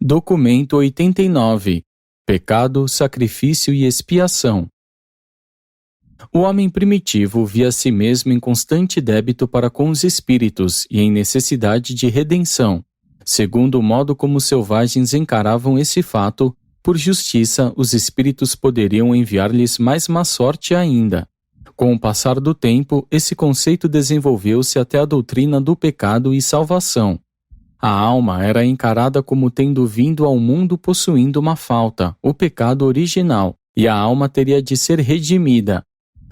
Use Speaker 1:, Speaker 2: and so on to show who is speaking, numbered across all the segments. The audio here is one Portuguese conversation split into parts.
Speaker 1: Documento 89. Pecado, sacrifício e expiação. O homem primitivo via a si mesmo em constante débito para com os espíritos e em necessidade de redenção. Segundo o modo como os selvagens encaravam esse fato, por justiça, os espíritos poderiam enviar-lhes mais má sorte ainda. Com o passar do tempo, esse conceito desenvolveu-se até a doutrina do pecado e salvação. A alma era encarada como tendo vindo ao mundo possuindo uma falta, o pecado original, e a alma teria de ser redimida.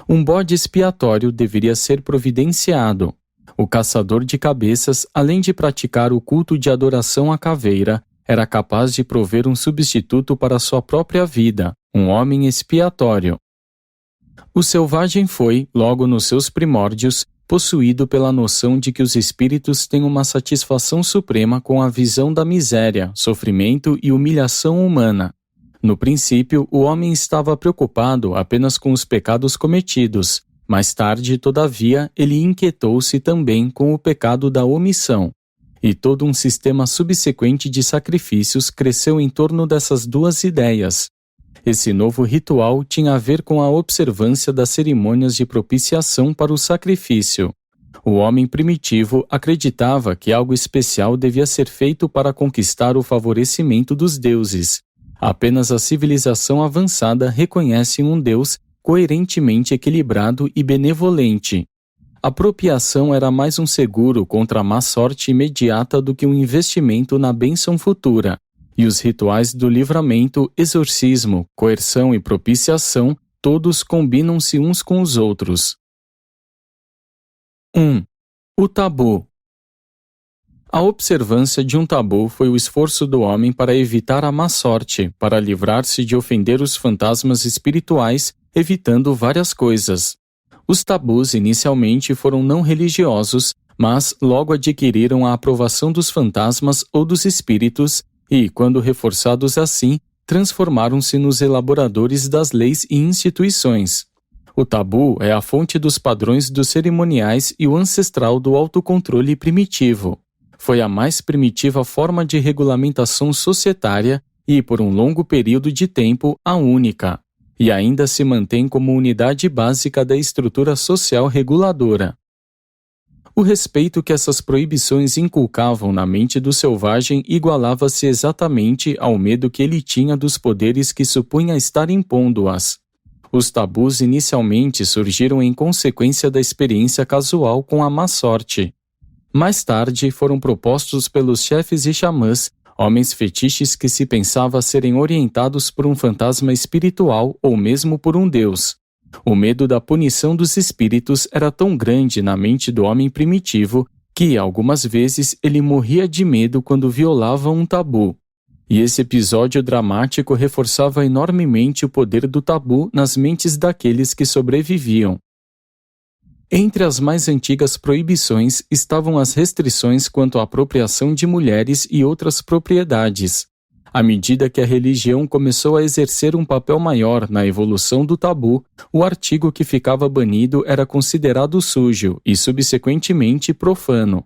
Speaker 1: Um bode expiatório deveria ser providenciado. O caçador de cabeças, além de praticar o culto de adoração à caveira, era capaz de prover um substituto para sua própria vida, um homem expiatório. O selvagem foi, logo nos seus primórdios, possuído pela noção de que os espíritos têm uma satisfação suprema com a visão da miséria, sofrimento e humilhação humana. No princípio, o homem estava preocupado apenas com os pecados cometidos. Mais tarde, todavia, ele inquietou-se também com o pecado da omissão. E todo um sistema subsequente de sacrifícios cresceu em torno dessas duas ideias. Esse novo ritual tinha a ver com a observância das cerimônias de propiciação para o sacrifício. O homem primitivo acreditava que algo especial devia ser feito para conquistar o favorecimento dos deuses. Apenas a civilização avançada reconhece um Deus coerentemente equilibrado e benevolente. A propiação era mais um seguro contra a má sorte imediata do que um investimento na bênção futura. E os rituais do livramento, exorcismo, coerção e propiciação, todos combinam-se uns com os outros. 1. O tabu. A observância de um tabu foi o esforço do homem para evitar a má sorte, para livrar-se de ofender os fantasmas espirituais, evitando várias coisas. Os tabus inicialmente foram não religiosos, mas logo adquiriram a aprovação dos fantasmas ou dos espíritos e, quando reforçados assim, transformaram-se nos elaboradores das leis e instituições. O tabu é a fonte dos padrões dos cerimoniais e o ancestral do autocontrole primitivo. Foi a mais primitiva forma de regulamentação societária e, por um longo período de tempo, a única, e ainda se mantém como unidade básica da estrutura social reguladora. O respeito que essas proibições inculcavam na mente do selvagem igualava-se exatamente ao medo que ele tinha dos poderes que supunha estar impondo-as. Os tabus inicialmente surgiram em consequência da experiência casual com a má sorte. Mais tarde foram propostos pelos chefes e xamãs, homens fetiches que se pensava serem orientados por um fantasma espiritual ou mesmo por um deus. O medo da punição dos espíritos era tão grande na mente do homem primitivo que, algumas vezes, ele morria de medo quando violava um tabu. E esse episódio dramático reforçava enormemente o poder do tabu nas mentes daqueles que sobreviviam. Entre as mais antigas proibições estavam as restrições quanto à apropriação de mulheres e outras propriedades. À medida que a religião começou a exercer um papel maior na evolução do tabu, o artigo que ficava banido era considerado sujo e, subsequentemente, profano.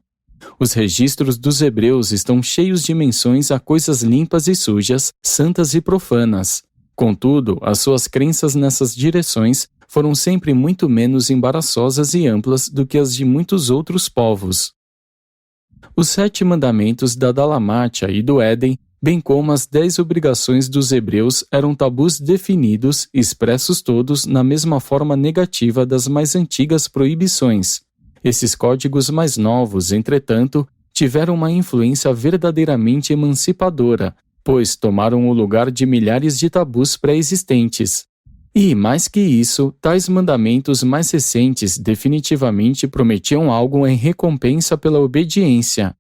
Speaker 1: Os registros dos hebreus estão cheios de menções a coisas limpas e sujas, santas e profanas. Contudo, as suas crenças nessas direções foram sempre muito menos embaraçosas e amplas do que as de muitos outros povos. Os 7 mandamentos da Dalamátia e do Éden, bem como as 10 obrigações dos hebreus, eram tabus definidos, expressos todos na mesma forma negativa das mais antigas proibições. Esses códigos mais novos, entretanto, tiveram uma influência verdadeiramente emancipadora, pois tomaram o lugar de milhares de tabus pré-existentes. E, mais que isso, tais mandamentos mais recentes definitivamente prometiam algo em recompensa pela obediência.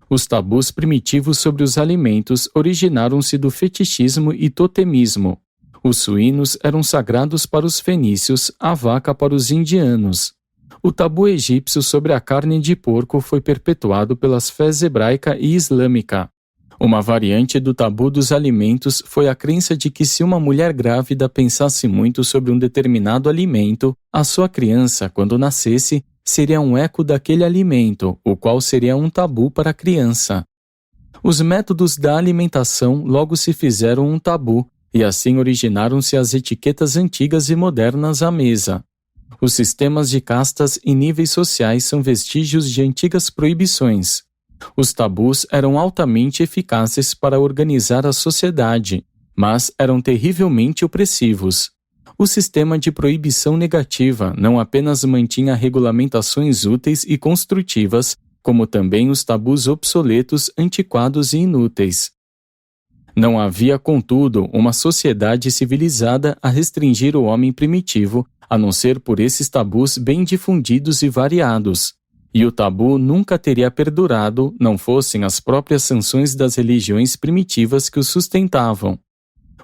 Speaker 1: Os tabus primitivos sobre os alimentos originaram-se do fetichismo e totemismo. Os suínos eram sagrados para os fenícios, a vaca para os indianos. O tabu egípcio sobre a carne de porco foi perpetuado pelas fés hebraica e islâmica. Uma variante do tabu dos alimentos foi a crença de que se uma mulher grávida pensasse muito sobre um determinado alimento, a sua criança, quando nascesse, seria um eco daquele alimento, o qual seria um tabu para a criança. Os métodos da alimentação logo se fizeram um tabu, e assim originaram-se as etiquetas antigas e modernas à mesa. Os sistemas de castas e níveis sociais são vestígios de antigas proibições. Os tabus eram altamente eficazes para organizar a sociedade, mas eram terrivelmente opressivos. O sistema de proibição negativa não apenas mantinha regulamentações úteis e construtivas, como também os tabus obsoletos, antiquados e inúteis. Não havia, contudo, uma sociedade civilizada a restringir o homem primitivo, a não ser por esses tabus bem difundidos e variados. E o tabu nunca teria perdurado, não fossem as próprias sanções das religiões primitivas que o sustentavam.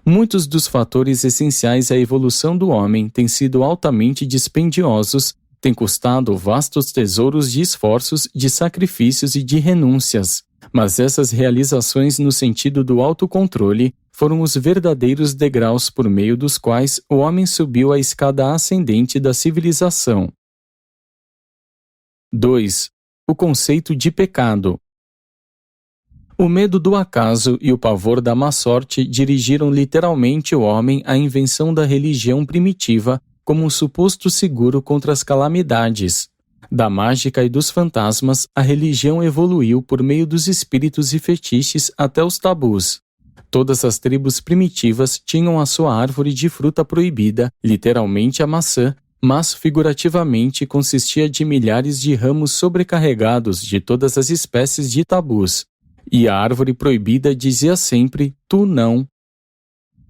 Speaker 1: Muitos dos fatores essenciais à evolução do homem têm sido altamente dispendiosos, têm custado vastos tesouros de esforços, de sacrifícios e de renúncias. Mas essas realizações no sentido do autocontrole foram os verdadeiros degraus por meio dos quais o homem subiu a escada ascendente da civilização. 2. O conceito de pecado. O medo do acaso e o pavor da má sorte dirigiram literalmente o homem à invenção da religião primitiva como um suposto seguro contra as calamidades. Da mágica e dos fantasmas, a religião evoluiu por meio dos espíritos e fetiches até os tabus. Todas as tribos primitivas tinham a sua árvore de fruta proibida, literalmente a maçã, mas figurativamente consistia de milhares de ramos sobrecarregados de todas as espécies de tabus. E a árvore proibida dizia sempre, tu não.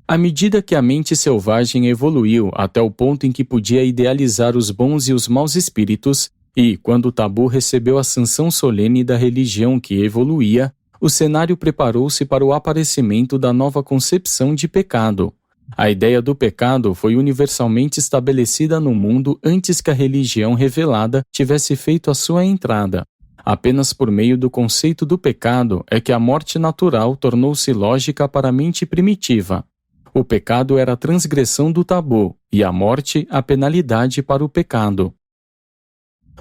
Speaker 1: À medida que a mente selvagem evoluiu até o ponto em que podia idealizar os bons e os maus espíritos, e, quando o tabu recebeu a sanção solene da religião que evoluía, o cenário preparou-se para o aparecimento da nova concepção de pecado. A ideia do pecado foi universalmente estabelecida no mundo antes que a religião revelada tivesse feito a sua entrada. Apenas por meio do conceito do pecado é que a morte natural tornou-se lógica para a mente primitiva. O pecado era a transgressão do tabu, e a morte a penalidade para o pecado.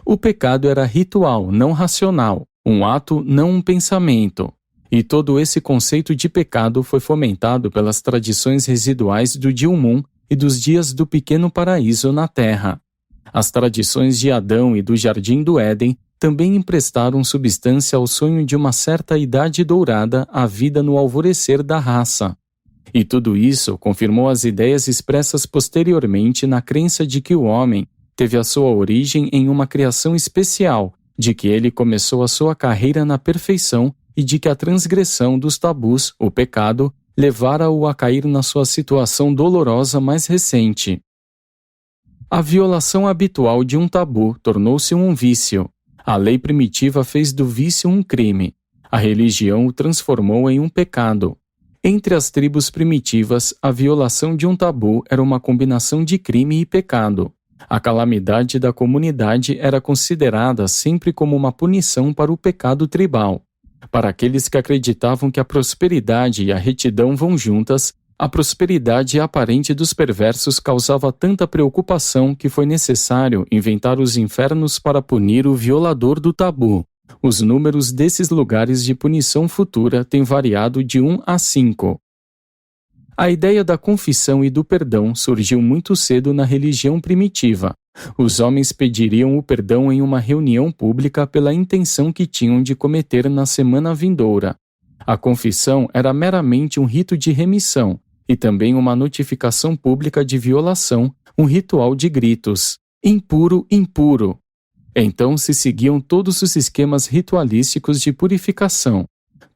Speaker 1: O pecado era ritual, não racional, um ato, não um pensamento. E todo esse conceito de pecado foi fomentado pelas tradições residuais do Dilmun e dos dias do pequeno paraíso na Terra. As tradições de Adão e do Jardim do Éden também emprestaram substância ao sonho de uma certa idade dourada à vida no alvorecer da raça. E tudo isso confirmou as ideias expressas posteriormente na crença de que o homem teve a sua origem em uma criação especial, de que ele começou a sua carreira na perfeição e de que a transgressão dos tabus, o pecado, levara-o a cair na sua situação dolorosa mais recente. A violação habitual de um tabu tornou-se um vício. A lei primitiva fez do vício um crime. A religião o transformou em um pecado. Entre as tribos primitivas, a violação de um tabu era uma combinação de crime e pecado. A calamidade da comunidade era considerada sempre como uma punição para o pecado tribal. Para aqueles que acreditavam que a prosperidade e a retidão vão juntas, a prosperidade aparente dos perversos causava tanta preocupação que foi necessário inventar os infernos para punir o violador do tabu. Os números desses lugares de punição futura têm variado de 1 a 5. A ideia da confissão e do perdão surgiu muito cedo na religião primitiva. Os homens pediriam o perdão em uma reunião pública pela intenção que tinham de cometer na semana vindoura. A confissão era meramente um rito de remissão e também uma notificação pública de violação, um ritual de gritos. Impuro, impuro. Então se seguiam todos os esquemas ritualísticos de purificação.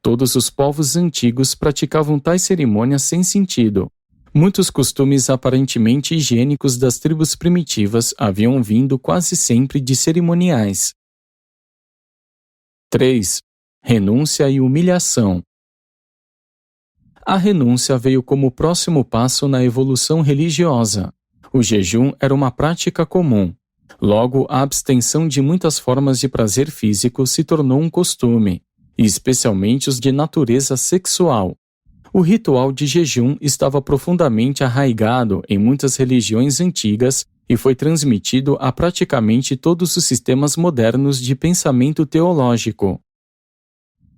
Speaker 1: Todos os povos antigos praticavam tais cerimônias sem sentido. Muitos costumes aparentemente higiênicos das tribos primitivas haviam vindo quase sempre de cerimoniais. 3. Renúncia e humilhação. A renúncia veio como próximo passo na evolução religiosa. O jejum era uma prática comum. Logo, a abstenção de muitas formas de prazer físico se tornou um costume, e especialmente os de natureza sexual. O ritual de jejum estava profundamente arraigado em muitas religiões antigas e foi transmitido a praticamente todos os sistemas modernos de pensamento teológico.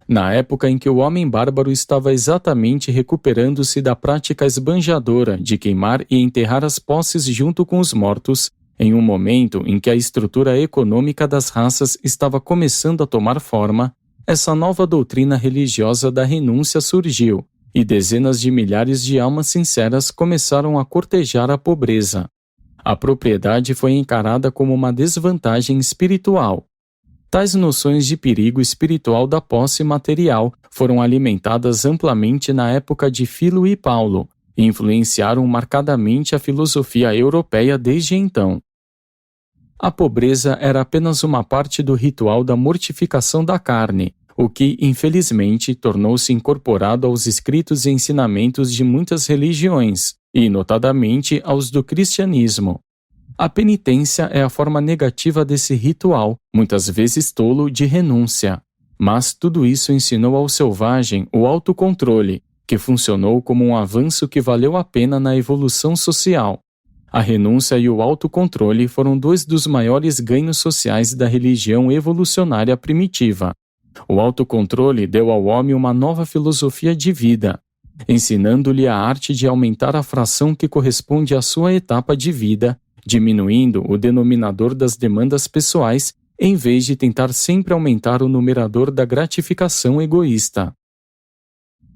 Speaker 1: Na época em que o homem bárbaro estava exatamente recuperando-se da prática esbanjadora de queimar e enterrar as posses junto com os mortos, em um momento em que a estrutura econômica das raças estava começando a tomar forma, essa nova doutrina religiosa da renúncia surgiu, e dezenas de milhares de almas sinceras começaram a cortejar a pobreza. A propriedade foi encarada como uma desvantagem espiritual. Tais noções de perigo espiritual da posse material foram alimentadas amplamente na época de Filo e Paulo, e influenciaram marcadamente a filosofia europeia desde então. A pobreza era apenas uma parte do ritual da mortificação da carne, o que, infelizmente, tornou-se incorporado aos escritos e ensinamentos de muitas religiões, e, notadamente, aos do cristianismo. A penitência é a forma negativa desse ritual, muitas vezes tolo, de renúncia. Mas tudo isso ensinou ao selvagem o autocontrole, que funcionou como um avanço que valeu a pena na evolução social. A renúncia e o autocontrole foram dois dos maiores ganhos sociais da religião evolucionária primitiva. O autocontrole deu ao homem uma nova filosofia de vida, ensinando-lhe a arte de aumentar a fração que corresponde à sua etapa de vida, diminuindo o denominador das demandas pessoais, em vez de tentar sempre aumentar o numerador da gratificação egoísta.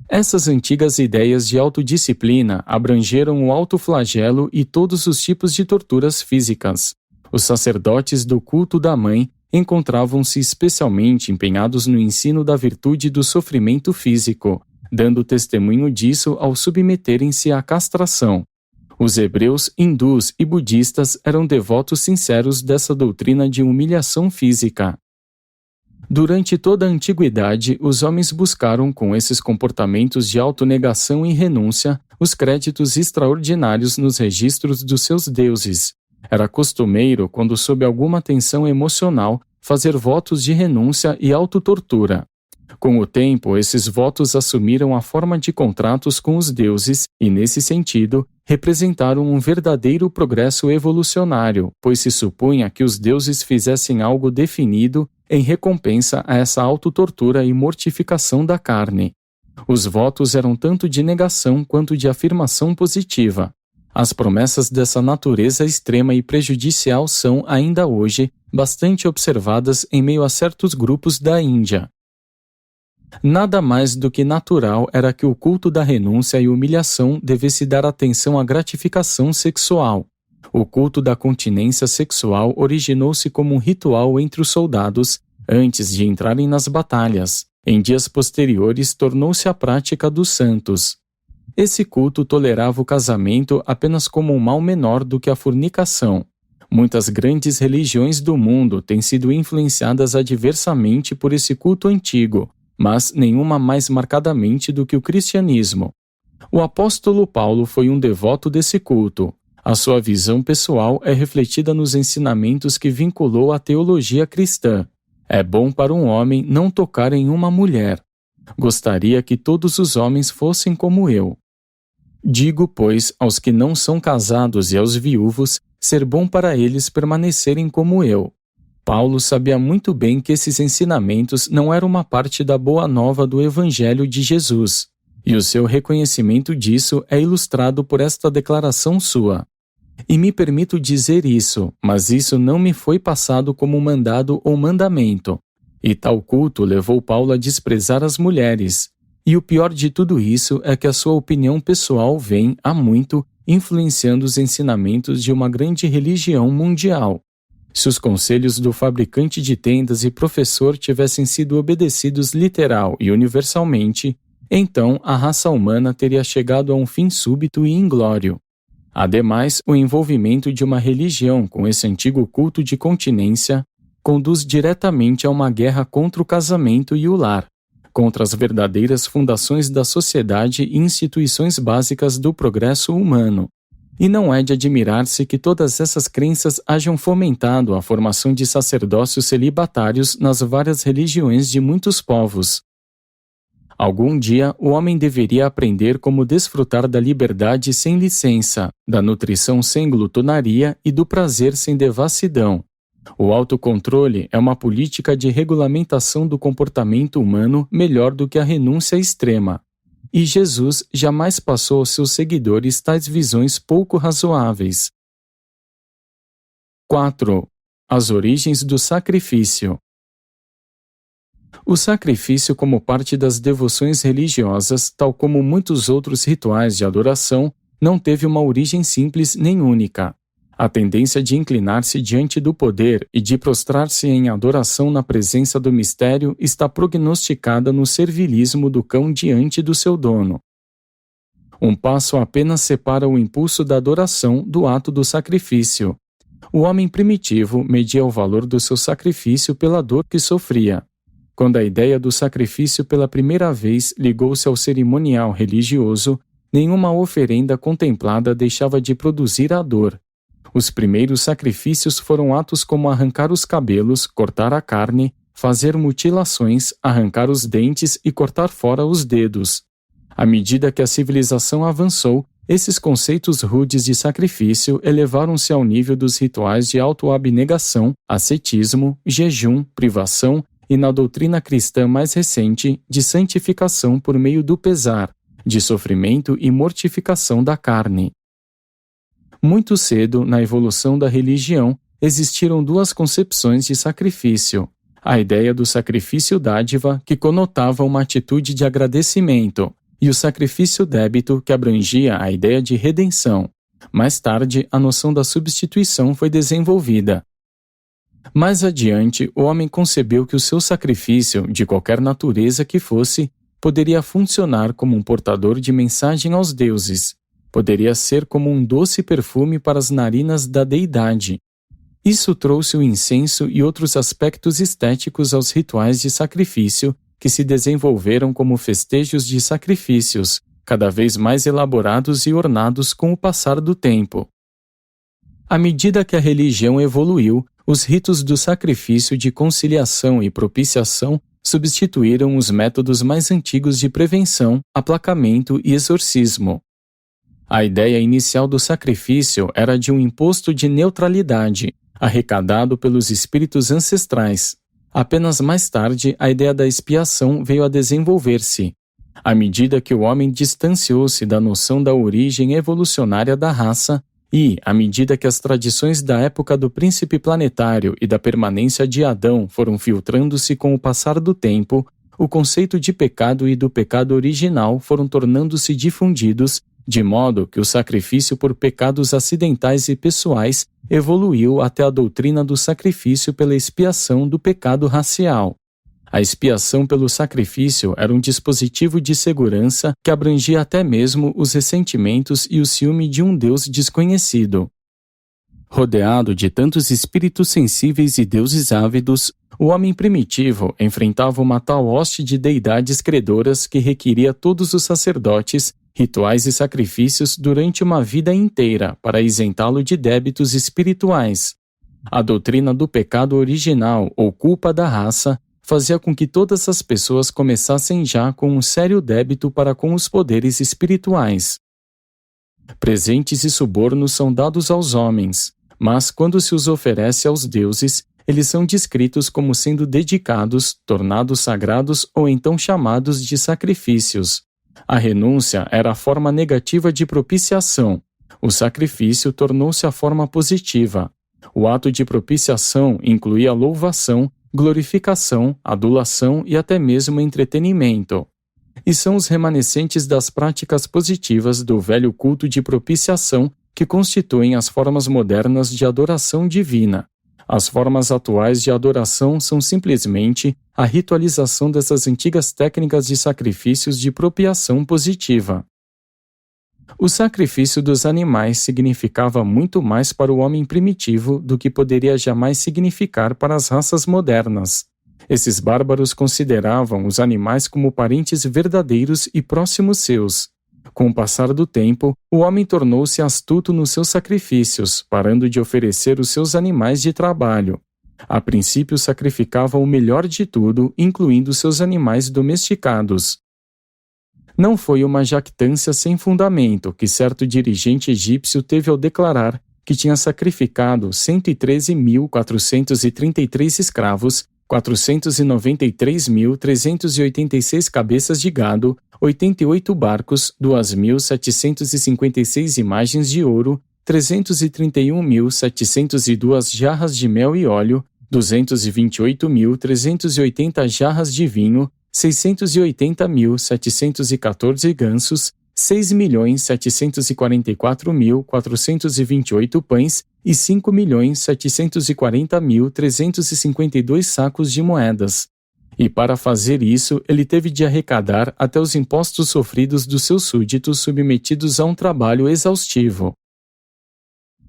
Speaker 1: Essas antigas ideias de autodisciplina abrangeram o autoflagelo e todos os tipos de torturas físicas. Os sacerdotes do culto da mãe encontravam-se especialmente empenhados no ensino da virtude do sofrimento físico, dando testemunho disso ao submeterem-se à castração. Os hebreus, hindus e budistas eram devotos sinceros dessa doutrina de humilhação física. Durante toda a antiguidade, os homens buscaram, com esses comportamentos de autonegação e renúncia, os créditos extraordinários nos registros dos seus deuses. Era costumeiro, quando sob alguma tensão emocional, fazer votos de renúncia e autotortura. Com o tempo, esses votos assumiram a forma de contratos com os deuses e, nesse sentido, representaram um verdadeiro progresso evolucionário, pois se supunha que os deuses fizessem algo definido em recompensa a essa autotortura e mortificação da carne. Os votos eram tanto de negação quanto de afirmação positiva. As promessas dessa natureza extrema e prejudicial são, ainda hoje, bastante observadas em meio a certos grupos da Índia. Nada mais do que natural era que o culto da renúncia e humilhação devesse dar atenção à gratificação sexual. O culto da continência sexual originou-se como um ritual entre os soldados antes de entrarem nas batalhas. Em dias posteriores, tornou-se a prática dos santos. Esse culto tolerava o casamento apenas como um mal menor do que a fornicação. Muitas grandes religiões do mundo têm sido influenciadas adversamente por esse culto antigo, mas nenhuma mais marcadamente do que o cristianismo. O apóstolo Paulo foi um devoto desse culto. A sua visão pessoal é refletida nos ensinamentos que vinculou à teologia cristã. É bom para um homem não tocar em uma mulher. Gostaria que todos os homens fossem como eu. Digo, pois, aos que não são casados e aos viúvos, ser bom para eles permanecerem como eu. Paulo sabia muito bem que esses ensinamentos não eram uma parte da boa nova do Evangelho de Jesus, e o seu reconhecimento disso é ilustrado por esta declaração sua. E me permito dizer isso, mas isso não me foi passado como mandado ou mandamento. E tal culto levou Paulo a desprezar as mulheres. E o pior de tudo isso é que a sua opinião pessoal vem, há muito, influenciando os ensinamentos de uma grande religião mundial. Se os conselhos do fabricante de tendas e professor tivessem sido obedecidos literal e universalmente, então a raça humana teria chegado a um fim súbito e inglório. Ademais, o envolvimento de uma religião com esse antigo culto de continência conduz diretamente a uma guerra contra o casamento e o lar, contra as verdadeiras fundações da sociedade e instituições básicas do progresso humano. E não é de admirar-se que todas essas crenças hajam fomentado a formação de sacerdócios celibatários nas várias religiões de muitos povos. Algum dia, o homem deveria aprender como desfrutar da liberdade sem licença, da nutrição sem glutonaria e do prazer sem devassidão. O autocontrole é uma política de regulamentação do comportamento humano melhor do que a renúncia extrema. E Jesus jamais passou aos seus seguidores tais visões pouco razoáveis. 4. As origens do sacrifício. O sacrifício, como parte das devoções religiosas, tal como muitos outros rituais de adoração, não teve uma origem simples nem única. A tendência de inclinar-se diante do poder e de prostrar-se em adoração na presença do mistério está prognosticada no servilismo do cão diante do seu dono. Um passo apenas separa o impulso da adoração do ato do sacrifício. O homem primitivo media o valor do seu sacrifício pela dor que sofria. Quando a ideia do sacrifício pela primeira vez ligou-se ao cerimonial religioso, nenhuma oferenda contemplada deixava de produzir a dor. Os primeiros sacrifícios foram atos como arrancar os cabelos, cortar a carne, fazer mutilações, arrancar os dentes e cortar fora os dedos. À medida que a civilização avançou, esses conceitos rudes de sacrifício elevaram-se ao nível dos rituais de autoabnegação, ascetismo, jejum, privação e, na doutrina cristã mais recente, de santificação por meio do pesar, de sofrimento e mortificação da carne. Muito cedo, na evolução da religião, existiram duas concepções de sacrifício. A ideia do sacrifício dádiva, que conotava uma atitude de agradecimento, e o sacrifício débito, que abrangia a ideia de redenção. Mais tarde, a noção da substituição foi desenvolvida. Mais adiante, o homem concebeu que o seu sacrifício, de qualquer natureza que fosse, poderia funcionar como um portador de mensagem aos deuses. Poderia ser como um doce perfume para as narinas da deidade. Isso trouxe o incenso e outros aspectos estéticos aos rituais de sacrifício, que se desenvolveram como festejos de sacrifícios, cada vez mais elaborados e ornados com o passar do tempo. À medida que a religião evoluiu, os ritos do sacrifício de conciliação e propiciação substituíram os métodos mais antigos de prevenção, aplacamento e exorcismo. A ideia inicial do sacrifício era de um imposto de neutralidade, arrecadado pelos espíritos ancestrais. Apenas mais tarde, a ideia da expiação veio a desenvolver-se. À medida que o homem distanciou-se da noção da origem evolucionária da raça e, à medida que as tradições da época do príncipe planetário e da permanência de Adão foram filtrando-se com o passar do tempo, o conceito de pecado e do pecado original foram tornando-se difundidos, de modo que o sacrifício por pecados acidentais e pessoais evoluiu até a doutrina do sacrifício pela expiação do pecado racial. A expiação pelo sacrifício era um dispositivo de segurança que abrangia até mesmo os ressentimentos e o ciúme de um Deus desconhecido. Rodeado de tantos espíritos sensíveis e deuses ávidos, o homem primitivo enfrentava uma tal hoste de deidades credoras que requeria todos os sacerdotes, rituais e sacrifícios durante uma vida inteira para isentá-lo de débitos espirituais. A doutrina do pecado original ou culpa da raça fazia com que todas as pessoas começassem já com um sério débito para com os poderes espirituais. Presentes e subornos são dados aos homens, mas quando se os oferece aos deuses, eles são descritos como sendo dedicados, tornados sagrados ou então chamados de sacrifícios. A renúncia era a forma negativa de propiciação. O sacrifício tornou-se a forma positiva. O ato de propiciação incluía louvação, glorificação, adulação e até mesmo entretenimento. E são os remanescentes das práticas positivas do velho culto de propiciação que constituem as formas modernas de adoração divina. As formas atuais de adoração são simplesmente a ritualização dessas antigas técnicas de sacrifícios de propiação positiva. O sacrifício dos animais significava muito mais para o homem primitivo do que poderia jamais significar para as raças modernas. Esses bárbaros consideravam os animais como parentes verdadeiros e próximos seus. Com o passar do tempo, o homem tornou-se astuto nos seus sacrifícios, parando de oferecer os seus animais de trabalho. A princípio sacrificava o melhor de tudo, incluindo seus animais domesticados. Não foi uma jactância sem fundamento que certo dirigente egípcio teve ao declarar que tinha sacrificado 113.433 escravos, 493.386 cabeças de gado, 88 barcos, 2.756 imagens de ouro, 331.702 jarras de mel e óleo, 228.380 jarras de vinho, 680.714 gansos, 6.744.428 pães e 5.740.352 sacos de moedas. E para fazer isso, ele teve de arrecadar até os impostos sofridos dos seus súditos submetidos a um trabalho exaustivo.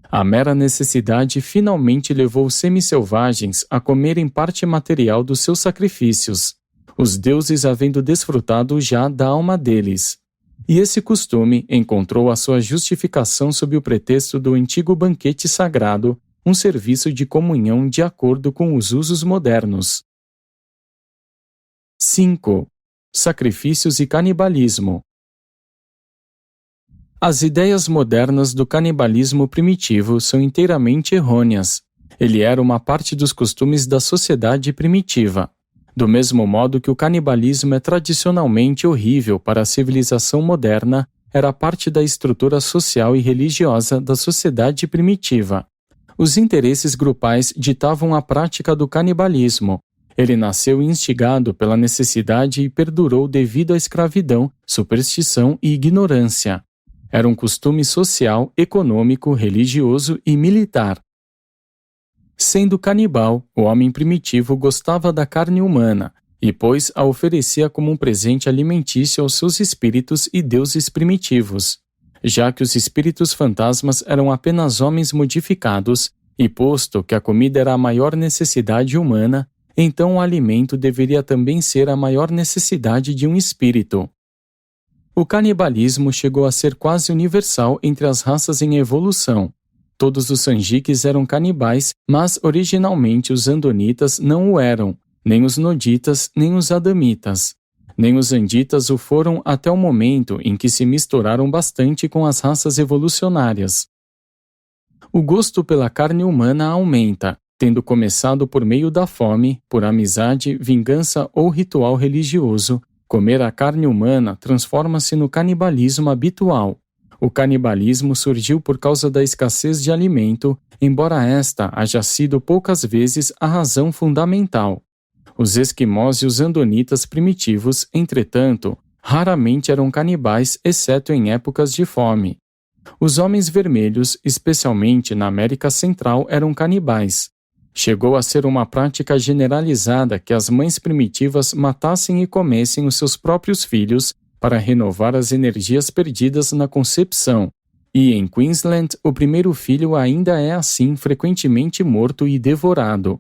Speaker 1: A mera necessidade finalmente levou os semi-selvagens a comerem parte material dos seus sacrifícios, os deuses havendo desfrutado já da alma deles. E esse costume encontrou a sua justificação sob o pretexto do antigo banquete sagrado, um serviço de comunhão de acordo com os usos modernos. 5. Sacrifícios e canibalismo. As ideias modernas do canibalismo primitivo são inteiramente errôneas. Ele era uma parte dos costumes da sociedade primitiva. Do mesmo modo que o canibalismo é tradicionalmente horrível para a civilização moderna, era parte da estrutura social e religiosa da sociedade primitiva. Os interesses grupais ditavam a prática do canibalismo. Ele nasceu instigado pela necessidade e perdurou devido à escravidão, superstição e ignorância. Era um costume social, econômico, religioso e militar. Sendo canibal, o homem primitivo gostava da carne humana e, pois, a oferecia como um presente alimentício aos seus espíritos e deuses primitivos. Já que os espíritos fantasmas eram apenas homens modificados, e posto que a comida era a maior necessidade humana, então o alimento deveria também ser a maior necessidade de um espírito. O canibalismo chegou a ser quase universal entre as raças em evolução. Todos os Sanjiques eram canibais, mas originalmente os Andonitas não o eram, nem os Noditas, nem os Adamitas. Nem os Anditas o foram até o momento em que se misturaram bastante com as raças evolucionárias. O gosto pela carne humana aumenta, tendo começado por meio da fome, por amizade, vingança ou ritual religioso. Comer a carne humana transforma-se no canibalismo habitual. O canibalismo surgiu por causa da escassez de alimento, embora esta haja sido poucas vezes a razão fundamental. Os esquimós e os andonitas primitivos, entretanto, raramente eram canibais, exceto em épocas de fome. Os homens vermelhos, especialmente na América Central, eram canibais. Chegou a ser uma prática generalizada que as mães primitivas matassem e comessem os seus próprios filhos para renovar as energias perdidas na concepção, e em Queensland o primeiro filho ainda é assim frequentemente morto e devorado.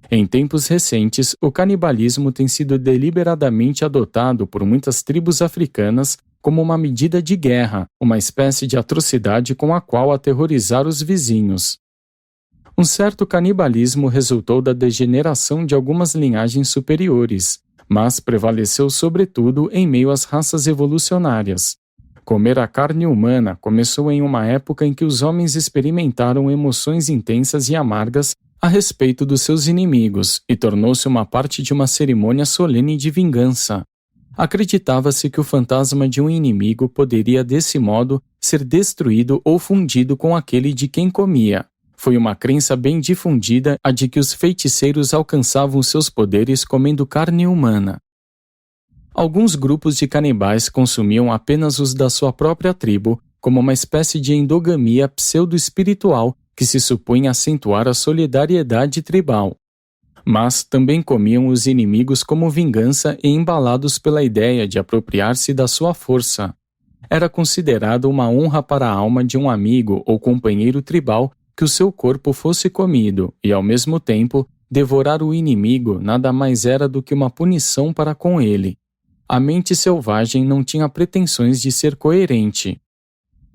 Speaker 1: Em tempos recentes, o canibalismo tem sido deliberadamente adotado por muitas tribos africanas como uma medida de guerra, uma espécie de atrocidade com a qual aterrorizar os vizinhos. Um certo canibalismo resultou da degeneração de algumas linhagens superiores, mas prevaleceu sobretudo em meio às raças evolucionárias. Comer a carne humana começou em uma época em que os homens experimentaram emoções intensas e amargas a respeito dos seus inimigos e tornou-se uma parte de uma cerimônia solene de vingança. Acreditava-se que o fantasma de um inimigo poderia, desse modo, ser destruído ou fundido com aquele de quem comia. Foi uma crença bem difundida a de que os feiticeiros alcançavam seus poderes comendo carne humana. Alguns grupos de canibais consumiam apenas os da sua própria tribo, como uma espécie de endogamia pseudo-espiritual que se supunha acentuar a solidariedade tribal. Mas também comiam os inimigos como vingança e embalados pela ideia de apropriar-se da sua força. Era considerado uma honra para a alma de um amigo ou companheiro tribal que o seu corpo fosse comido, e ao mesmo tempo, devorar o inimigo nada mais era do que uma punição para com ele. A mente selvagem não tinha pretensões de ser coerente.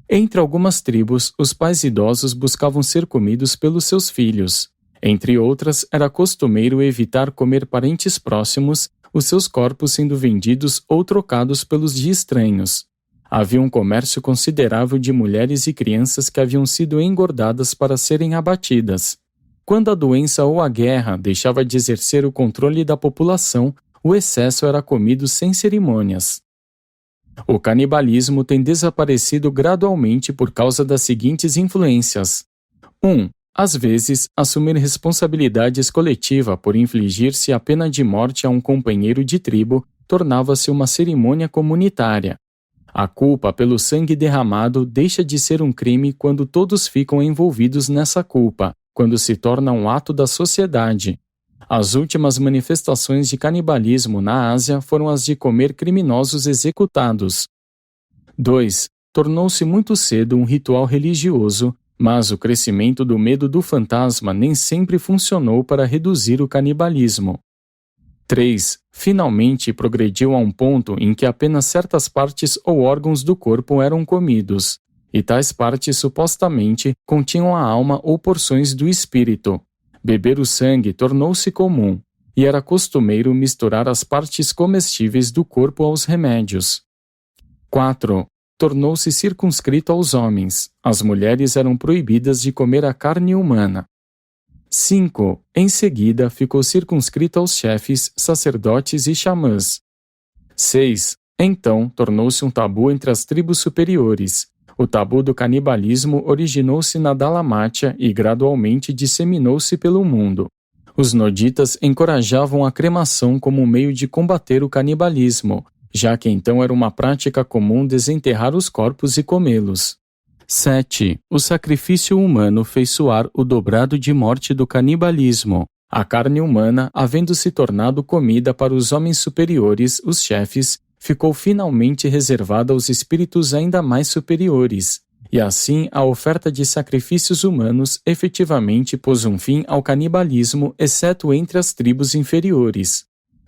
Speaker 1: Entre algumas tribos, os pais idosos buscavam ser comidos pelos seus filhos. Entre outras, era costumeiro evitar comer parentes próximos, os seus corpos sendo vendidos ou trocados pelos de estranhos. Havia um comércio considerável de mulheres e crianças que haviam sido engordadas para serem abatidas. Quando a doença ou a guerra deixava de exercer o controle da população, o excesso era comido sem cerimônias. O canibalismo tem desaparecido gradualmente por causa das seguintes influências. 1. Às vezes, assumir responsabilidades coletiva por infligir-se a pena de morte a um companheiro de tribo tornava-se uma cerimônia comunitária. A culpa pelo sangue derramado deixa de ser um crime quando todos ficam envolvidos nessa culpa, quando se torna um ato da sociedade. As últimas manifestações de canibalismo na Ásia foram as de comer criminosos executados. 2. Tornou-se muito cedo um ritual religioso, mas o crescimento do medo do fantasma nem sempre funcionou para reduzir o canibalismo. 3. Finalmente progrediu a um ponto em que apenas certas partes ou órgãos do corpo eram comidos, e tais partes supostamente continham a alma ou porções do espírito. Beber o sangue tornou-se comum, e era costumeiro misturar as partes comestíveis do corpo aos remédios. 4. Tornou-se circunscrito aos homens. As mulheres eram proibidas de comer a carne humana. 5. Em seguida, ficou circunscrito aos chefes, sacerdotes e xamãs. 6. Então, tornou-se um tabu entre as tribos superiores. O tabu do canibalismo originou-se na Dalamátia e gradualmente disseminou-se pelo mundo. Os noditas encorajavam a cremação como meio de combater o canibalismo, já que então era uma prática comum desenterrar os corpos e comê-los. 7. O sacrifício humano fez soar o dobrado de morte do canibalismo. A carne humana, havendo se tornado comida para os homens superiores, os chefes, ficou finalmente reservada aos espíritos ainda mais superiores. E assim, a oferta de sacrifícios humanos efetivamente pôs um fim ao canibalismo, exceto entre as tribos inferiores.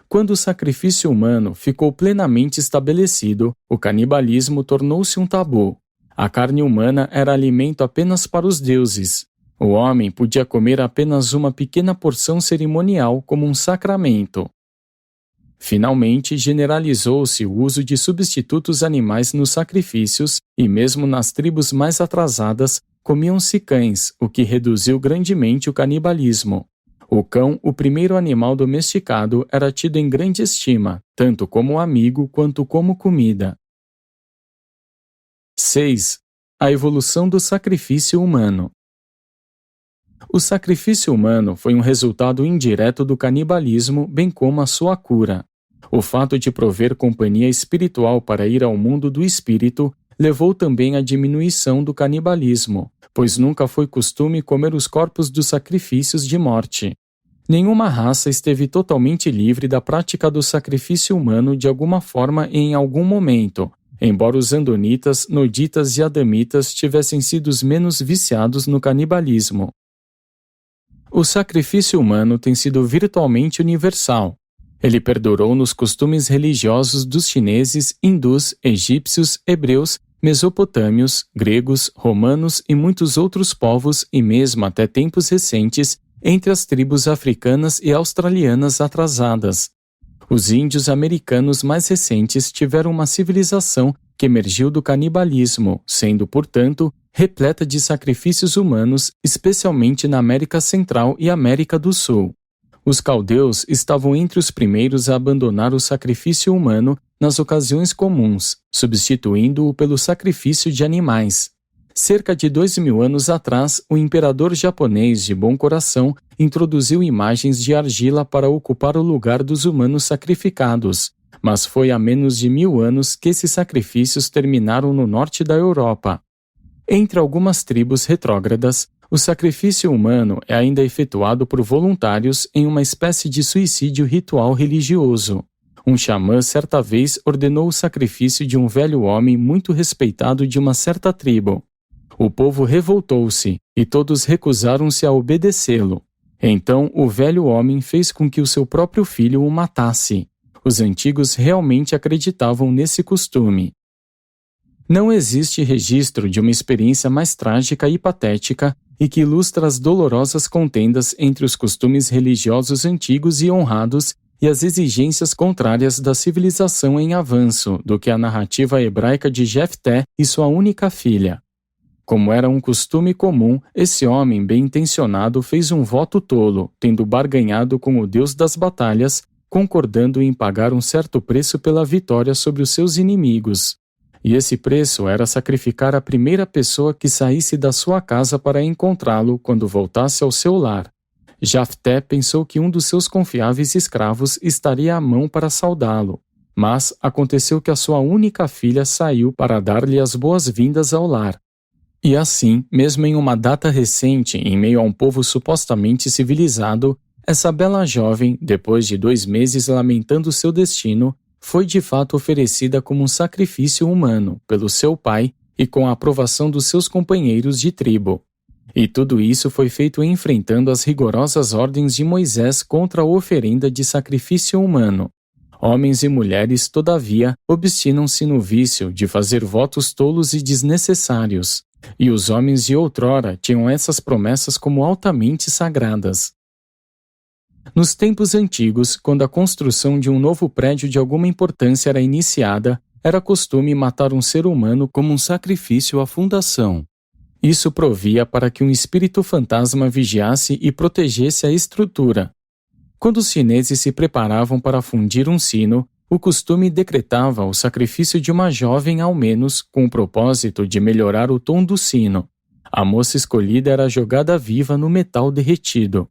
Speaker 1: Quando o sacrifício humano ficou plenamente estabelecido, o canibalismo tornou-se um tabu. A carne humana era alimento apenas para os deuses. O homem podia comer apenas uma pequena porção cerimonial como um sacramento. Finalmente, generalizou-se o uso de substitutos animais nos sacrifícios e mesmo nas tribos mais atrasadas, comiam-se cães, o que reduziu grandemente o canibalismo. O cão, o primeiro animal domesticado, era tido em grande estima, tanto como amigo quanto como comida. 6. A evolução do sacrifício humano. O sacrifício humano foi um resultado indireto do canibalismo, bem como a sua cura. O fato de prover companhia espiritual para ir ao mundo do espírito levou também à diminuição do canibalismo, pois nunca foi costume comer os corpos dos sacrifícios de morte. Nenhuma raça esteve totalmente livre da prática do sacrifício humano de alguma forma em algum momento, embora os andonitas, noditas e adamitas tivessem sido os menos viciados no canibalismo. O sacrifício humano tem sido virtualmente universal. Ele perdurou nos costumes religiosos dos chineses, hindus, egípcios, hebreus, mesopotâmios, gregos, romanos e muitos outros povos e mesmo até tempos recentes entre as tribos africanas e australianas atrasadas. Os índios americanos mais recentes tiveram uma civilização que emergiu do canibalismo, sendo, portanto, repleta de sacrifícios humanos, especialmente na América Central e América do Sul. Os caldeus estavam entre os primeiros a abandonar o sacrifício humano nas ocasiões comuns, substituindo-o pelo sacrifício de animais. Cerca de 2000 anos atrás, o imperador japonês de bom coração introduziu imagens de argila para ocupar o lugar dos humanos sacrificados, mas foi há menos de 1000 anos que esses sacrifícios terminaram no norte da Europa. Entre algumas tribos retrógradas, o sacrifício humano é ainda efetuado por voluntários em uma espécie de suicídio ritual religioso. Um xamã certa vez ordenou o sacrifício de um velho homem muito respeitado de uma certa tribo. O povo revoltou-se e todos recusaram-se a obedecê-lo. Então o velho homem fez com que o seu próprio filho o matasse. Os antigos realmente acreditavam nesse costume. Não existe registro de uma experiência mais trágica e patética e que ilustra as dolorosas contendas entre os costumes religiosos antigos e honrados e as exigências contrárias da civilização em avanço do que a narrativa hebraica de Jefté e sua única filha. Como era um costume comum, esse homem bem-intencionado fez um voto tolo, tendo barganhado com o Deus das batalhas, concordando em pagar um certo preço pela vitória sobre os seus inimigos. E esse preço era sacrificar a primeira pessoa que saísse da sua casa para encontrá-lo quando voltasse ao seu lar. Jefté pensou que um dos seus confiáveis escravos estaria à mão para saudá-lo, mas aconteceu que a sua única filha saiu para dar-lhe as boas-vindas ao lar. E assim, mesmo em uma data recente, em meio a um povo supostamente civilizado, essa bela jovem, depois de 2 meses lamentando seu destino, foi de fato oferecida como um sacrifício humano pelo seu pai e com a aprovação dos seus companheiros de tribo. E tudo isso foi feito enfrentando as rigorosas ordens de Moisés contra a oferenda de sacrifício humano. Homens e mulheres, todavia, obstinam-se no vício de fazer votos tolos e desnecessários, e os homens de outrora tinham essas promessas como altamente sagradas. Nos tempos antigos, quando a construção de um novo prédio de alguma importância era iniciada, era costume matar um ser humano como um sacrifício à fundação. Isso provia para que um espírito fantasma vigiasse e protegesse a estrutura. Quando os chineses se preparavam para fundir um sino, o costume decretava o sacrifício de uma jovem ao menos com o propósito de melhorar o tom do sino. A moça escolhida era jogada viva no metal derretido.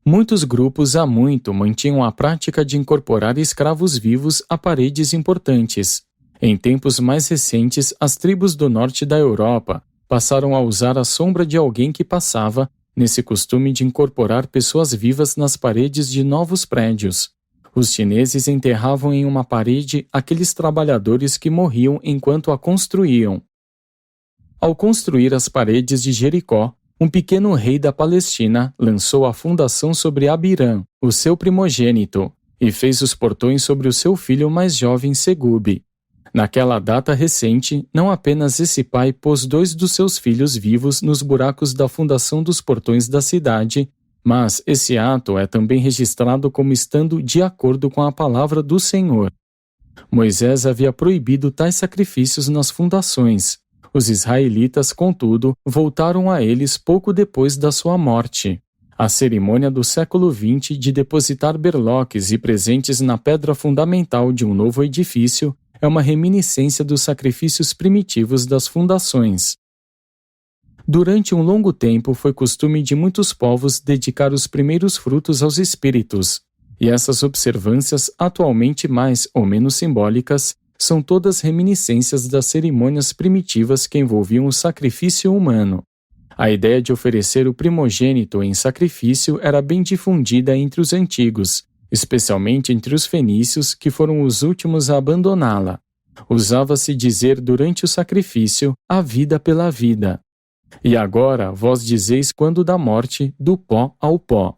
Speaker 1: Muitos grupos há muito mantinham a prática de incorporar escravos vivos a paredes importantes. Em tempos mais recentes, as tribos do norte da Europa passaram a usar a sombra de alguém que passava, nesse costume de incorporar pessoas vivas nas paredes de novos prédios. Os chineses enterravam em uma parede aqueles trabalhadores que morriam enquanto a construíam. Ao construir as paredes de Jericó, um pequeno rei da Palestina lançou a fundação sobre Abirã, o seu primogênito, e fez os portões sobre o seu filho mais jovem Segube. Naquela data recente, não apenas esse pai pôs 2 dos seus filhos vivos nos buracos da fundação dos portões da cidade, mas esse ato é também registrado como estando de acordo com a palavra do Senhor. Moisés havia proibido tais sacrifícios nas fundações. Os israelitas, contudo, voltaram a eles pouco depois da sua morte. A cerimônia do século XX de depositar berloques e presentes na pedra fundamental de um novo edifício é uma reminiscência dos sacrifícios primitivos das fundações. Durante um longo tempo foi costume de muitos povos dedicar os primeiros frutos aos espíritos, e essas observâncias, atualmente mais ou menos simbólicas, são todas reminiscências das cerimônias primitivas que envolviam o sacrifício humano. A ideia de oferecer o primogênito em sacrifício era bem difundida entre os antigos, especialmente entre os fenícios, que foram os últimos a abandoná-la. Usava-se dizer durante o sacrifício, a vida pela vida. E agora vós dizeis quando da morte, do pó ao pó.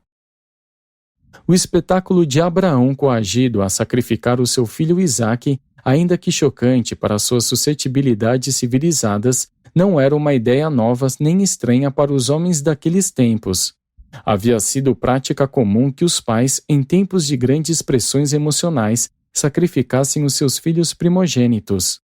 Speaker 1: O espetáculo de Abraão coagido a sacrificar o seu filho Isaque, ainda que chocante para suas suscetibilidades civilizadas, não era uma ideia nova nem estranha para os homens daqueles tempos. Havia sido prática comum que os pais, em tempos de grandes pressões emocionais, sacrificassem os seus filhos primogênitos.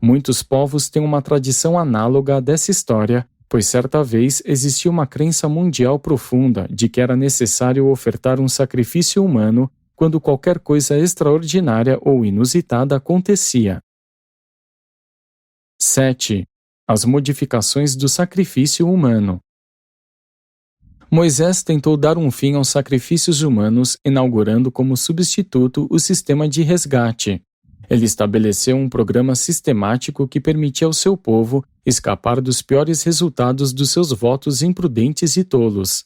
Speaker 1: Muitos povos têm uma tradição análoga a dessa história, pois certa vez existia uma crença mundial profunda de que era necessário ofertar um sacrifício humano quando qualquer coisa extraordinária ou inusitada acontecia. 7. As modificações do sacrifício humano. Moisés tentou dar um fim aos sacrifícios humanos, inaugurando como substituto o sistema de resgate. Ele estabeleceu um programa sistemático que permitia ao seu povo escapar dos piores resultados dos seus votos imprudentes e tolos.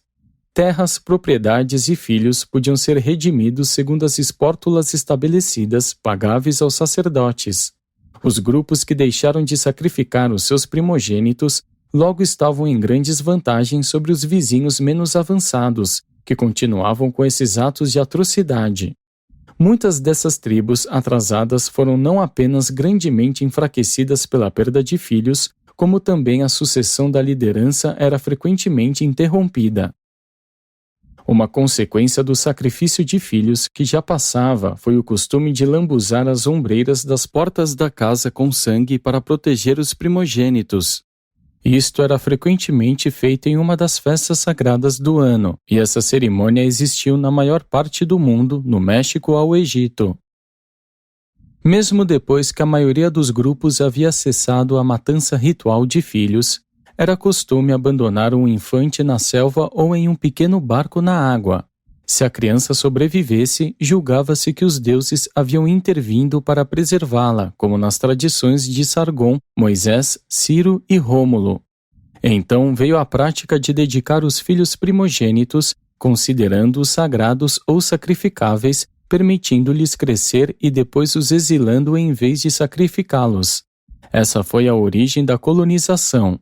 Speaker 1: Terras, propriedades e filhos podiam ser redimidos segundo as espórtulas estabelecidas, pagáveis aos sacerdotes. Os grupos que deixaram de sacrificar os seus primogênitos logo estavam em grandes vantagens sobre os vizinhos menos avançados, que continuavam com esses atos de atrocidade. Muitas dessas tribos atrasadas foram não apenas grandemente enfraquecidas pela perda de filhos, como também a sucessão da liderança era frequentemente interrompida. Uma consequência do sacrifício de filhos que já passava foi o costume de lambuzar as ombreiras das portas da casa com sangue para proteger os primogênitos. Isto era frequentemente feito em uma das festas sagradas do ano, e essa cerimônia existiu na maior parte do mundo, no México ao Egito. Mesmo depois que a maioria dos grupos havia cessado a matança ritual de filhos, era costume abandonar um infante na selva ou em um pequeno barco na água. Se a criança sobrevivesse, julgava-se que os deuses haviam intervindo para preservá-la, como nas tradições de Sargon, Moisés, Ciro e Rômulo. Então veio a prática de dedicar os filhos primogênitos, considerando-os sagrados ou sacrificáveis, permitindo-lhes crescer e depois os exilando em vez de sacrificá-los. Essa foi a origem da colonização.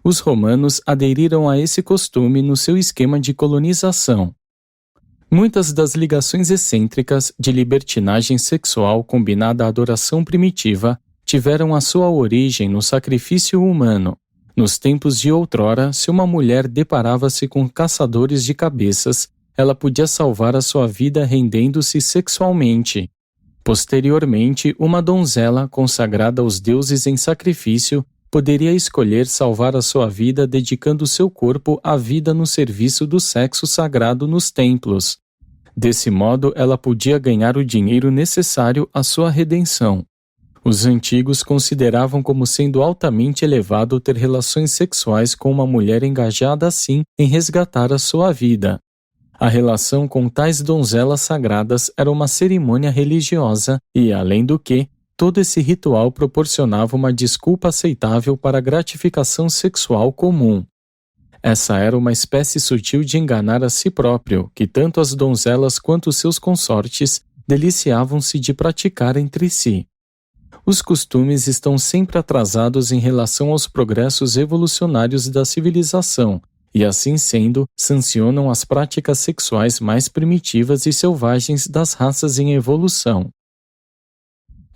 Speaker 1: Os romanos aderiram a esse costume no seu esquema de colonização. Muitas das ligações excêntricas de libertinagem sexual combinada à adoração primitiva tiveram a sua origem no sacrifício humano. Nos tempos de outrora, se uma mulher deparava-se com caçadores de cabeças, ela podia salvar a sua vida rendendo-se sexualmente. Posteriormente, uma donzela consagrada aos deuses em sacrifício poderia escolher salvar a sua vida dedicando seu corpo à vida no serviço do sexo sagrado nos templos. Desse modo, ela podia ganhar o dinheiro necessário à sua redenção. Os antigos consideravam como sendo altamente elevado ter relações sexuais com uma mulher engajada assim em resgatar a sua vida. A relação com tais donzelas sagradas era uma cerimônia religiosa e, além do que, todo esse ritual proporcionava uma desculpa aceitável para a gratificação sexual comum. Essa era uma espécie sutil de enganar a si próprio, que tanto as donzelas quanto seus consortes deliciavam-se de praticar entre si. Os costumes estão sempre atrasados em relação aos progressos evolucionários da civilização, e assim sendo, sancionam as práticas sexuais mais primitivas e selvagens das raças em evolução.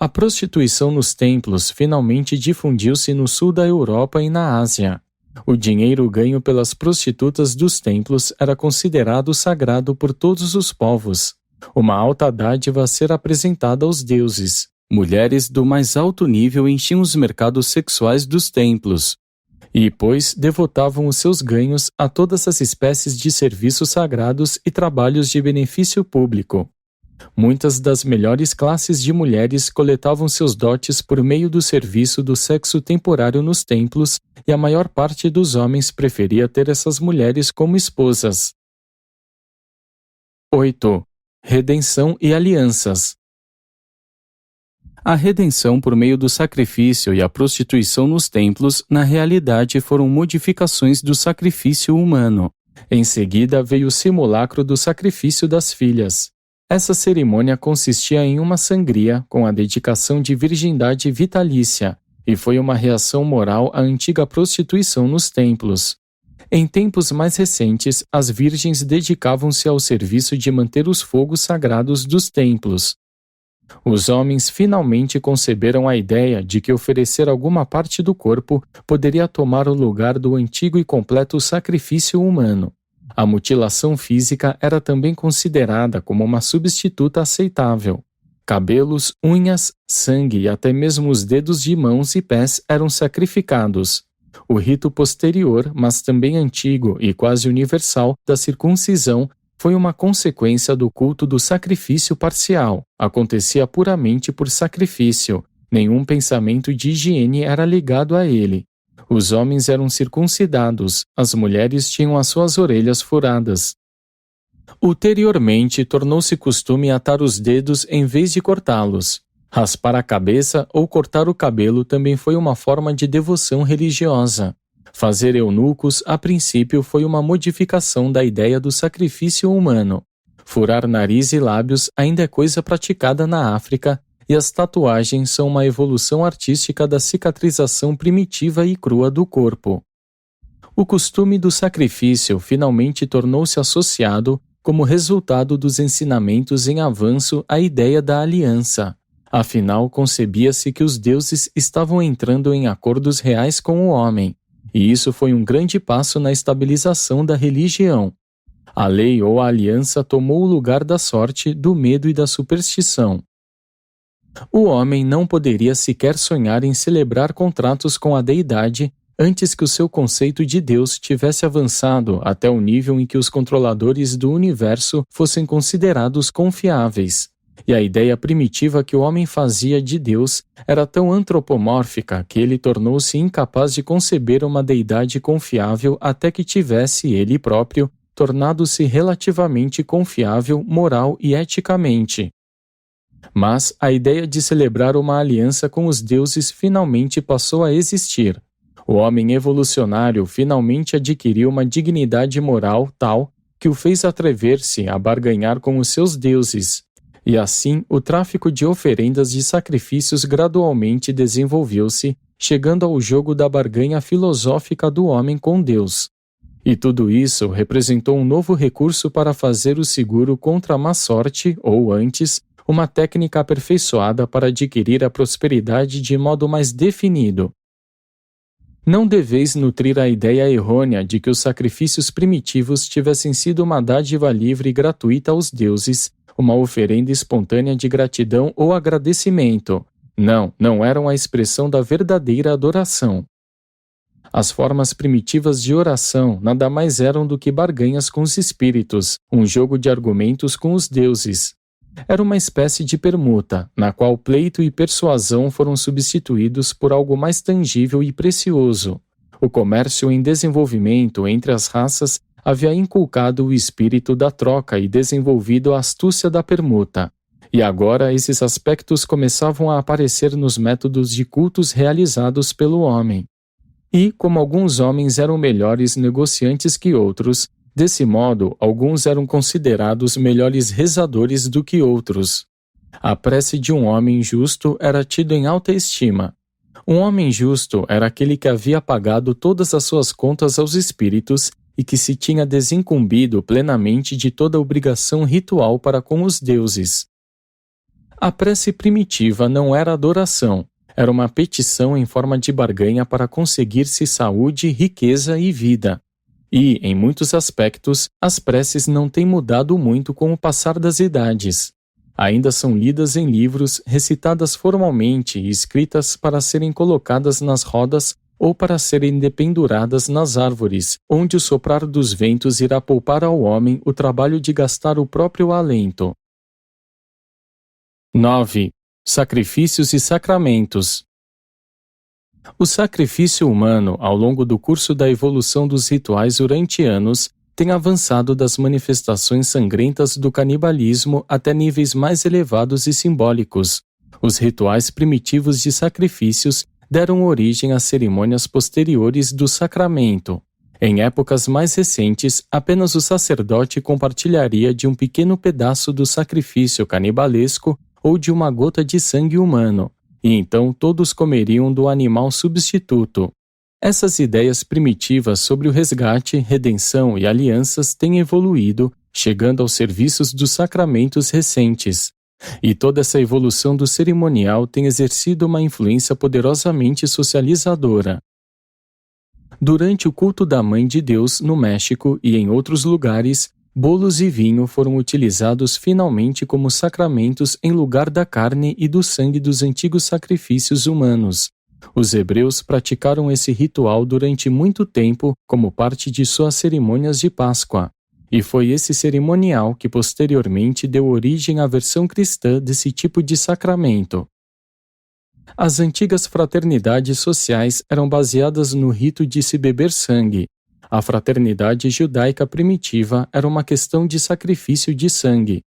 Speaker 1: A prostituição nos templos finalmente difundiu-se no sul da Europa e na Ásia. O dinheiro ganho pelas prostitutas dos templos era considerado sagrado por todos os povos, uma alta dádiva a ser apresentada aos deuses. Mulheres do mais alto nível enchiam os mercados sexuais dos templos, e, pois, devotavam os seus ganhos a todas as espécies de serviços sagrados e trabalhos de benefício público. Muitas das melhores classes de mulheres coletavam seus dotes por meio do serviço do sexo temporário nos templos, e a maior parte dos homens preferia ter essas mulheres como esposas. 8. Redenção e alianças. A redenção por meio do sacrifício e a prostituição nos templos, na realidade, foram modificações do sacrifício humano. Em seguida veio o simulacro do sacrifício das filhas. Essa cerimônia consistia em uma sangria com a dedicação de virgindade vitalícia, e foi uma reação moral à antiga prostituição nos templos. Em tempos mais recentes, as virgens dedicavam-se ao serviço de manter os fogos sagrados dos templos. Os homens finalmente conceberam a ideia de que oferecer alguma parte do corpo poderia tomar o lugar do antigo e completo sacrifício humano. A mutilação física era também considerada como uma substituta aceitável. Cabelos, unhas, sangue e até mesmo os dedos de mãos e pés eram sacrificados. O rito posterior, mas também antigo e quase universal, da circuncisão foi uma consequência do culto do sacrifício parcial. Acontecia puramente por sacrifício. Nenhum pensamento de higiene era ligado a ele. Os homens eram circuncidados, as mulheres tinham as suas orelhas furadas. Ulteriormente, tornou-se costume atar os dedos em vez de cortá-los. Raspar a cabeça ou cortar o cabelo também foi uma forma de devoção religiosa. Fazer eunucos, a princípio, foi uma modificação da ideia do sacrifício humano. Furar nariz e lábios ainda é coisa praticada na África, e as tatuagens são uma evolução artística da cicatrização primitiva e crua do corpo. O costume do sacrifício finalmente tornou-se associado, como resultado dos ensinamentos em avanço, à ideia da aliança. Afinal, concebia-se que os deuses estavam entrando em acordos reais com o homem, e isso foi um grande passo na estabilização da religião. A lei ou a aliança tomou o lugar da sorte, do medo e da superstição. O homem não poderia sequer sonhar em celebrar contratos com a deidade antes que o seu conceito de Deus tivesse avançado até o nível em que os controladores do universo fossem considerados confiáveis. E a ideia primitiva que o homem fazia de Deus era tão antropomórfica que ele tornou-se incapaz de conceber uma deidade confiável até que tivesse ele próprio tornado-se relativamente confiável moral e eticamente. Mas a ideia de celebrar uma aliança com os deuses finalmente passou a existir. O homem evolucionário finalmente adquiriu uma dignidade moral tal que o fez atrever-se a barganhar com os seus deuses. E assim, o tráfico de oferendas de sacrifícios gradualmente desenvolveu-se, chegando ao jogo da barganha filosófica do homem com Deus. E tudo isso representou um novo recurso para fazer o seguro contra a má sorte, ou antes, uma técnica aperfeiçoada para adquirir a prosperidade de modo mais definido. Não deveis nutrir a ideia errônea de que os sacrifícios primitivos tivessem sido uma dádiva livre e gratuita aos deuses, uma oferenda espontânea de gratidão ou agradecimento. Não eram a expressão da verdadeira adoração. As formas primitivas de oração nada mais eram do que barganhas com os espíritos, um jogo de argumentos com os deuses. Era uma espécie de permuta, na qual pleito e persuasão foram substituídos por algo mais tangível e precioso. O comércio em desenvolvimento entre as raças havia inculcado o espírito da troca e desenvolvido a astúcia da permuta. E agora esses aspectos começavam a aparecer nos métodos de cultos realizados pelo homem. E, como alguns homens eram melhores negociantes que outros, desse modo, alguns eram considerados melhores rezadores do que outros. A prece de um homem justo era tida em alta estima. Um homem justo era aquele que havia pagado todas as suas contas aos espíritos e que se tinha desincumbido plenamente de toda obrigação ritual para com os deuses. A prece primitiva não era adoração, era uma petição em forma de barganha para conseguir-se saúde, riqueza e vida. E, em muitos aspectos, as preces não têm mudado muito com o passar das idades. Ainda são lidas em livros, recitadas formalmente e escritas para serem colocadas nas rodas ou para serem dependuradas nas árvores, onde o soprar dos ventos irá poupar ao homem o trabalho de gastar o próprio alento. 9. Sacrifícios e sacramentos. O sacrifício humano, ao longo do curso da evolução dos rituais durante anos, tem avançado das manifestações sangrentas do canibalismo até níveis mais elevados e simbólicos. Os rituais primitivos de sacrifícios deram origem às cerimônias posteriores do sacramento. Em épocas mais recentes, apenas o sacerdote compartilharia de um pequeno pedaço do sacrifício canibalesco ou de uma gota de sangue humano, e então todos comeriam do animal substituto. Essas ideias primitivas sobre o resgate, redenção e alianças têm evoluído, chegando aos serviços dos sacramentos recentes. E toda essa evolução do cerimonial tem exercido uma influência poderosamente socializadora. Durante o culto da Mãe de Deus no México e em outros lugares, bolos e vinho foram utilizados finalmente como sacramentos em lugar da carne e do sangue dos antigos sacrifícios humanos. Os hebreus praticaram esse ritual durante muito tempo como parte de suas cerimônias de Páscoa. E foi esse cerimonial que posteriormente deu origem à versão cristã desse tipo de sacramento. As antigas fraternidades sociais eram baseadas no rito de se beber sangue. A fraternidade judaica primitiva era uma questão de sacrifício de sangue.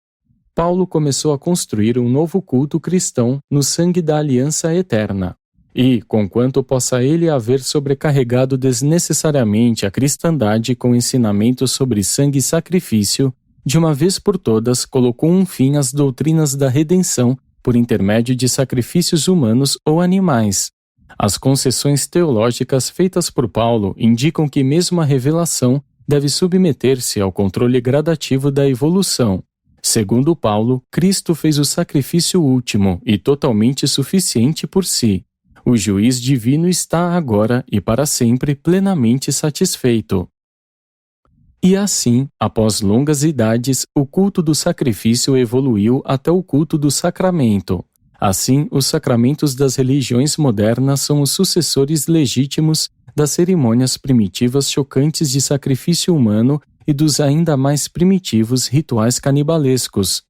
Speaker 1: Paulo começou a construir um novo culto cristão no sangue da aliança eterna. E, conquanto possa ele haver sobrecarregado desnecessariamente a cristandade com ensinamentos sobre sangue e sacrifício, de uma vez por todas colocou um fim às doutrinas da redenção por intermédio de sacrifícios humanos ou animais. As concessões teológicas feitas por Paulo indicam que mesmo a revelação deve submeter-se ao controle gradativo da evolução. Segundo Paulo, Cristo fez o sacrifício último e totalmente suficiente por si. O juiz divino está agora e para sempre plenamente satisfeito. E assim, após longas idades, o culto do sacrifício evoluiu até o culto do sacramento. Assim, os sacramentos das religiões modernas são os sucessores legítimos das cerimônias primitivas chocantes de sacrifício humano e dos ainda mais primitivos rituais canibalescos.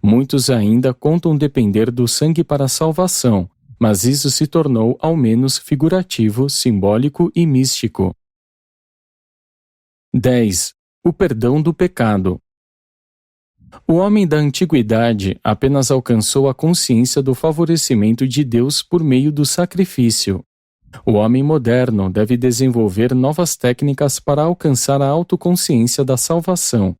Speaker 1: Muitos ainda contam depender do sangue para a salvação, mas isso se tornou ao menos figurativo, simbólico e místico. 10. O perdão do pecado. O homem da antiguidade apenas alcançou a consciência do favorecimento de Deus por meio do sacrifício. O homem moderno deve desenvolver novas técnicas para alcançar a autoconsciência da salvação.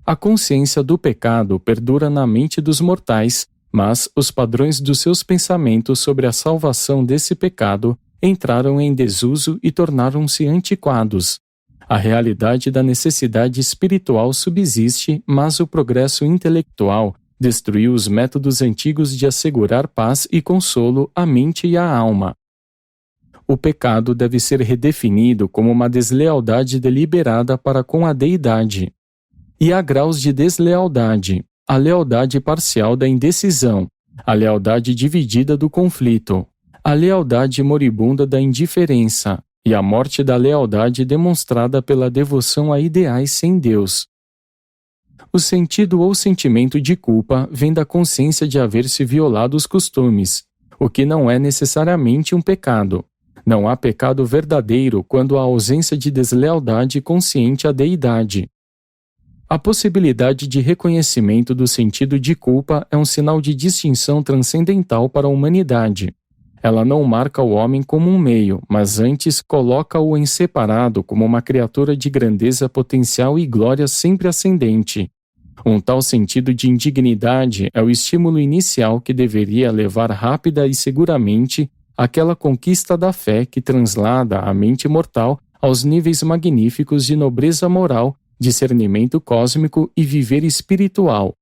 Speaker 1: A consciência do pecado perdura na mente dos mortais, mas os padrões dos seus pensamentos sobre a salvação desse pecado entraram em desuso e tornaram-se antiquados. A realidade da necessidade espiritual subsiste, mas o progresso intelectual destruiu os métodos antigos de assegurar paz e consolo à mente e à alma. O pecado deve ser redefinido como uma deslealdade deliberada para com a deidade. E há graus de deslealdade: a lealdade parcial da indecisão, a lealdade dividida do conflito, a lealdade moribunda da indiferença e a morte da lealdade demonstrada pela devoção a ideais sem Deus. O sentido ou sentimento de culpa vem da consciência de haver-se violado os costumes, o que não é necessariamente um pecado. Não há pecado verdadeiro quando há ausência de deslealdade consciente à deidade. A possibilidade de reconhecimento do sentido de culpa é um sinal de distinção transcendental para a humanidade. Ela não marca o homem como um meio, mas antes coloca-o em separado como uma criatura de grandeza potencial e glória sempre ascendente. Um tal sentido de indignidade é o estímulo inicial que deveria levar rápida e seguramente àquela conquista da fé que translada a mente mortal aos níveis magníficos de nobreza moral, discernimento cósmico e viver espiritual.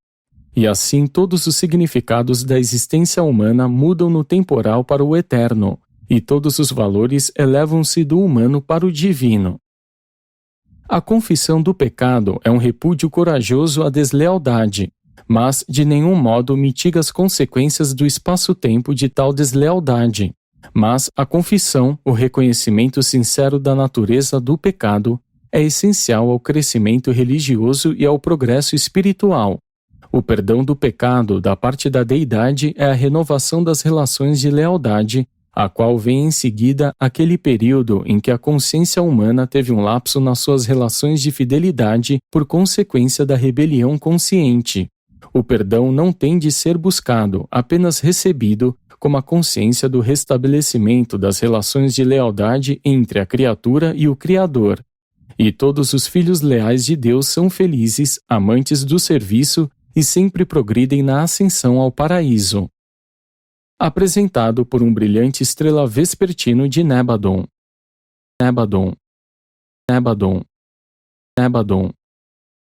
Speaker 1: E assim todos os significados da existência humana mudam no temporal para o eterno, e todos os valores elevam-se do humano para o divino. A confissão do pecado é um repúdio corajoso à deslealdade, mas de nenhum modo mitiga as consequências do espaço-tempo de tal deslealdade. Mas a confissão, o reconhecimento sincero da natureza do pecado, é essencial ao crescimento religioso e ao progresso espiritual. O perdão do pecado da parte da deidade é a renovação das relações de lealdade, a qual vem em seguida aquele período em que a consciência humana teve um lapso nas suas relações de fidelidade por consequência da rebelião consciente. O perdão não tem de ser buscado, apenas recebido, como a consciência do restabelecimento das relações de lealdade entre a criatura e o Criador. E todos os filhos leais de Deus são felizes, amantes do serviço, e sempre progridem na ascensão ao paraíso. Apresentado por um brilhante estrela vespertino de Nébadon. Nébadon. Nébadon. Nébadon.